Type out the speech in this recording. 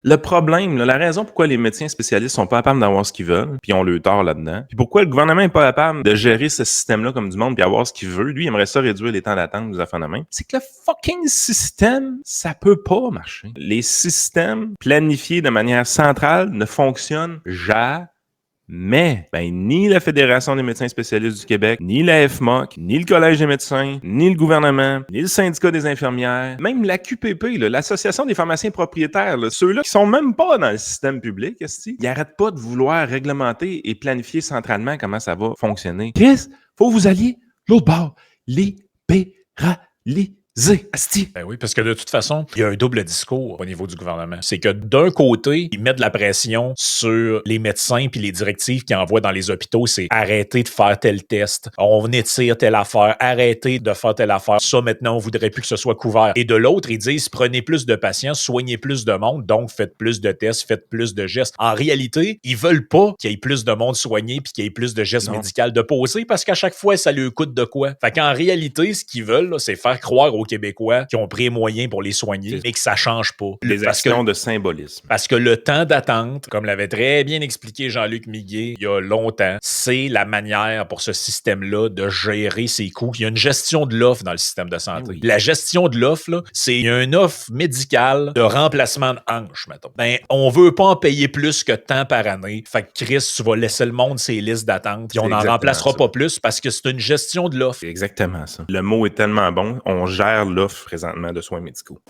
Le problème, là, la raison pourquoi les médecins spécialistes sont pas capables d'avoir ce qu'ils veulent, puis ont le tort là-dedans, puis pourquoi le gouvernement est pas capable de gérer ce système-là comme du monde puis avoir ce qu'il veut, lui, il aimerait ça réduire les temps d'attente des affaires de même, c'est que le fucking système, ça peut pas marcher. Les systèmes planifiés de manière centrale ne fonctionnent jamais. Mais, ni la Fédération des médecins spécialistes du Québec, ni la FMOC, ni le Collège des médecins, ni le gouvernement, ni le syndicat des infirmières, même la QPP, là, l'Association des pharmaciens propriétaires, là, ceux-là qui sont même pas dans le système public, ils n'arrêtent pas de vouloir réglementer et planifier centralement comment ça va fonctionner. Chris, faut que vous alliez l'autre bord, libéraliser. Asti. Ben oui, parce que de toute façon, il y a un double discours au niveau du gouvernement. C'est que d'un côté, ils mettent de la pression sur les médecins puis les directives qu'ils envoient dans les hôpitaux, c'est arrêter de faire tel test, on étire telle affaire, arrêter de faire telle affaire. Ça, maintenant, on voudrait plus que ce soit couvert. Et de l'autre, ils disent prenez plus de patients, soignez plus de monde, donc faites plus de tests, faites plus de gestes. En réalité, ils veulent pas qu'il y ait plus de monde soigné puis qu'il y ait plus de gestes médicaux de poser parce qu'à chaque fois, ça lui coûte de quoi. Fait qu'en réalité, ce qu'ils veulent, là, c'est faire croire aux Québécois qui ont pris les moyens pour les soigner et que ça change pas. Des actions de symbolisme. Parce que le temps d'attente, comme l'avait très bien expliqué Jean-Luc Miguet il y a longtemps, c'est la manière pour ce système-là de gérer ses coûts. Il y a une gestion de l'offre dans le système de santé. Oui. La gestion de l'offre, là, c'est une offre médicale de remplacement de hanches, mettons. On veut pas en payer plus que tant par année. Fait que Chris, tu vas laisser le monde ses listes d'attente puis on n'en remplacera pas plus parce que c'est une gestion de l'offre. C'est exactement ça. Le mot est tellement bon, on gère l'offre présentement de soins médicaux.